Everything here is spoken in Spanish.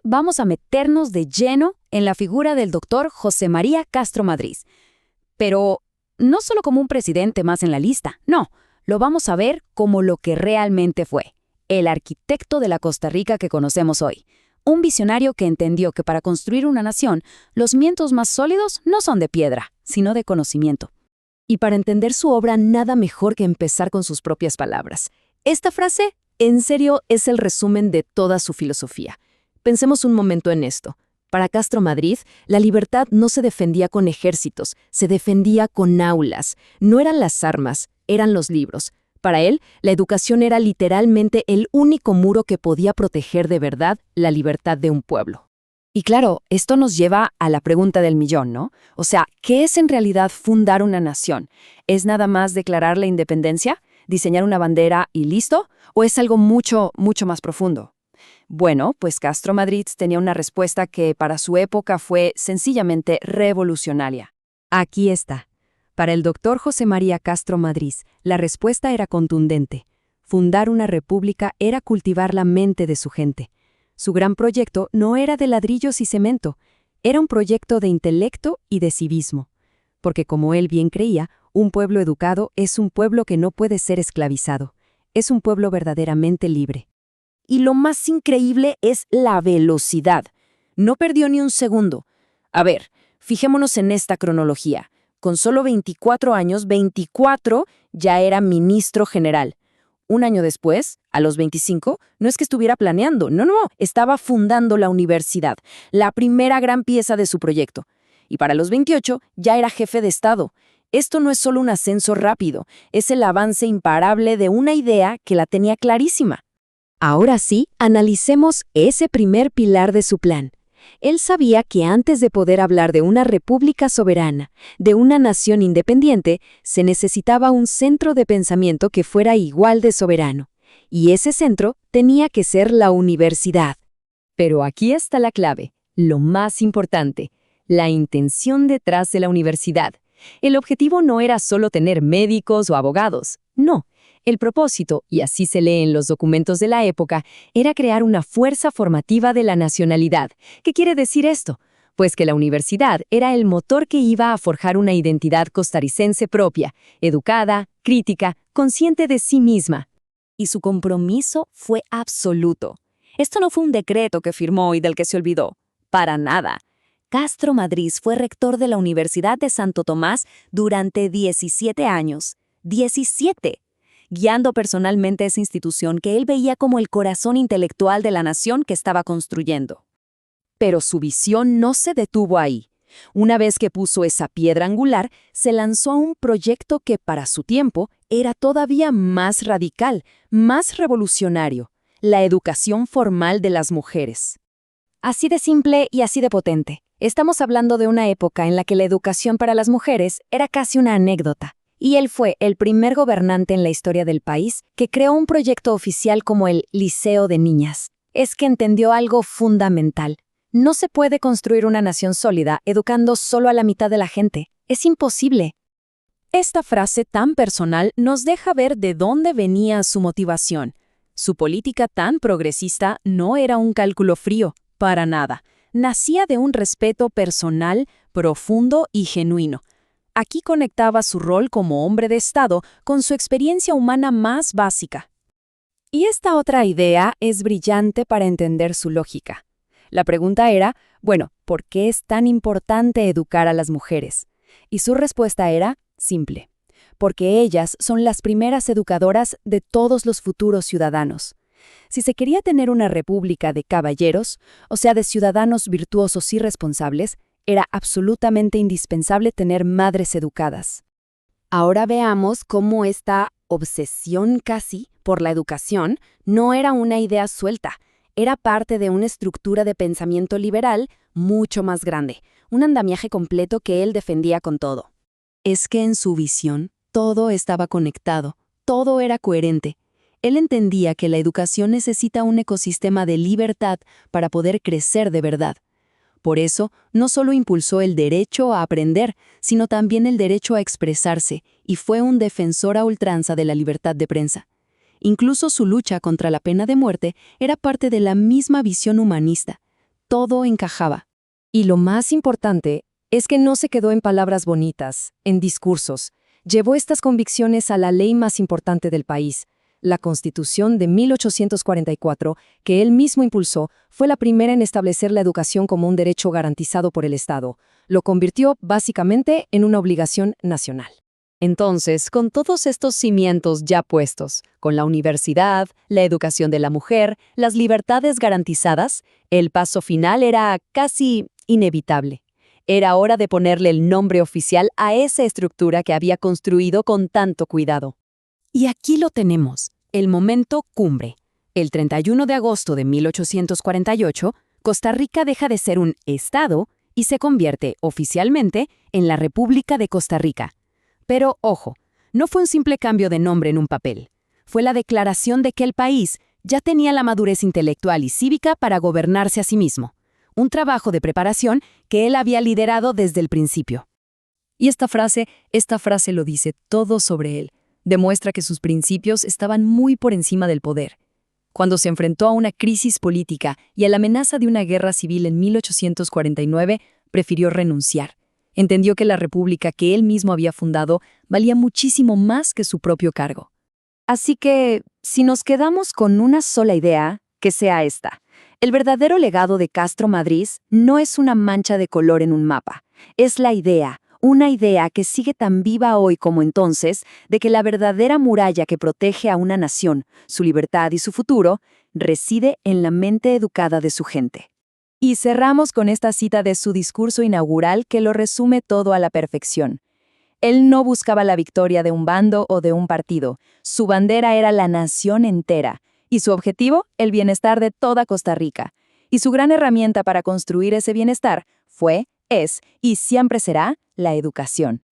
vamos a meternos de lleno en la figura del doctor José María Castro Madrid. Pero no solo como un presidente más en la lista, no, lo vamos a ver como lo que realmente fue, el arquitecto de la Costa Rica que conocemos hoy. Un visionario que entendió que para construir una nación, los cimientos más sólidos no son de piedra, sino de conocimiento. Y para entender su obra, nada mejor que empezar con sus propias palabras. Esta frase, en serio, es el resumen de toda su filosofía. Pensemos un momento en esto. Para Castro Madrid, la libertad no se defendía con ejércitos, se defendía con aulas. No eran las armas, eran los libros. Para él, la educación era literalmente el único muro que podía proteger de verdad la libertad de un pueblo. Y claro, esto nos lleva a la pregunta del millón, ¿no? O sea, ¿qué es en realidad fundar una nación? ¿Es nada más declarar la independencia, diseñar una bandera y listo? ¿O es algo mucho, mucho más profundo? Bueno, pues Castro Madrid tenía una respuesta que para su época fue sencillamente revolucionaria. Aquí está. Para el doctor José María Castro Madrid, la respuesta era contundente. Fundar una república era cultivar la mente de su gente. Su gran proyecto no era de ladrillos y cemento, era un proyecto de intelecto y de civismo. Porque como él bien creía, un pueblo educado es un pueblo que no puede ser esclavizado. Es un pueblo verdaderamente libre. Y lo más increíble es la velocidad. No perdió ni un segundo. A ver, fijémonos en esta cronología. Con solo 24 años, 24 ya era ministro general. Un año después, a los 25, no es que estuviera planeando, no, estaba fundando la universidad, la primera gran pieza de su proyecto. Y para los 28 ya era jefe de Estado. Esto no es solo un ascenso rápido, es el avance imparable de una idea que la tenía clarísima. Ahora sí, analicemos ese primer pilar de su plan. Él sabía que antes de poder hablar de una república soberana, de una nación independiente, se necesitaba un centro de pensamiento que fuera igual de soberano. Y ese centro tenía que ser la universidad. Pero aquí está la clave, lo más importante, la intención detrás de la universidad. El objetivo no era solo tener médicos o abogados, no. El propósito, y así se lee en los documentos de la época, era crear una fuerza formativa de la nacionalidad. ¿Qué quiere decir esto? Pues que la universidad era el motor que iba a forjar una identidad costarricense propia, educada, crítica, consciente de sí misma. Y su compromiso fue absoluto. Esto no fue un decreto que firmó y del que se olvidó. Para nada. Castro Madrid fue rector de la Universidad de Santo Tomás durante 17 años. ¡17! Guiando personalmente esa institución que él veía como el corazón intelectual de la nación que estaba construyendo. Pero su visión no se detuvo ahí. Una vez que puso esa piedra angular, se lanzó a un proyecto que para su tiempo era todavía más radical, más revolucionario, la educación formal de las mujeres. Así de simple y así de potente. Estamos hablando de una época en la que la educación para las mujeres era casi una anécdota. Y él fue el primer gobernante en la historia del país que creó un proyecto oficial como el Liceo de Niñas. Es que entendió algo fundamental. No se puede construir una nación sólida educando solo a la mitad de la gente. Es imposible. Esta frase tan personal nos deja ver de dónde venía su motivación. Su política tan progresista no era un cálculo frío, para nada. Nacía de un respeto personal, profundo y genuino. Aquí conectaba su rol como hombre de Estado con su experiencia humana más básica. Y esta otra idea es brillante para entender su lógica. La pregunta era, bueno, ¿por qué es tan importante educar a las mujeres? Y su respuesta era simple, porque ellas son las primeras educadoras de todos los futuros ciudadanos. Si se quería tener una república de caballeros, o sea, de ciudadanos virtuosos y responsables, era absolutamente indispensable tener madres educadas. Ahora veamos cómo esta obsesión casi por la educación no era una idea suelta, era parte de una estructura de pensamiento liberal mucho más grande, un andamiaje completo que él defendía con todo. Es que en su visión todo estaba conectado, todo era coherente. Él entendía que la educación necesita un ecosistema de libertad para poder crecer de verdad. Por eso, no solo impulsó el derecho a aprender, sino también el derecho a expresarse, y fue un defensor a ultranza de la libertad de prensa. Incluso su lucha contra la pena de muerte era parte de la misma visión humanista. todo encajaba. Y lo más importante es que no se quedó en palabras bonitas, en discursos. Llevó estas convicciones a la ley más importante del país. La Constitución de 1844, que él mismo impulsó, fue la primera en establecer la educación como un derecho garantizado por el Estado. Lo convirtió básicamente en una obligación nacional. Entonces, con todos estos cimientos ya puestos, con la universidad, la educación de la mujer, las libertades garantizadas, el paso final era casi inevitable. Era hora de ponerle el nombre oficial a esa estructura que había construido con tanto cuidado. Y aquí lo tenemos, el momento cumbre. El 31 de agosto de 1848, Costa Rica deja de ser un estado y se convierte oficialmente en la República de Costa Rica. Pero, ojo, no fue un simple cambio de nombre en un papel. Fue la declaración de que el país ya tenía la madurez intelectual y cívica para gobernarse a sí mismo. Un trabajo de preparación que él había liderado desde el principio. Y esta frase lo dice todo sobre él. Demuestra que sus principios estaban muy por encima del poder. Cuando se enfrentó a una crisis política y a la amenaza de una guerra civil en 1849, prefirió renunciar. Entendió que la república que él mismo había fundado valía muchísimo más que su propio cargo. Así que, si nos quedamos con una sola idea, que sea esta. El verdadero legado de Castro Madrid no es una mancha de color en un mapa. Es la idea, una idea que sigue tan viva hoy como entonces, de que la verdadera muralla que protege a una nación, su libertad y su futuro, reside en la mente educada de su gente. Y cerramos con esta cita de su discurso inaugural que lo resume todo a la perfección. Él no buscaba la victoria de un bando o de un partido. Su bandera era la nación entera. Y su objetivo, el bienestar de toda Costa Rica. Y su gran herramienta para construir ese bienestar fue, es y siempre será la educación.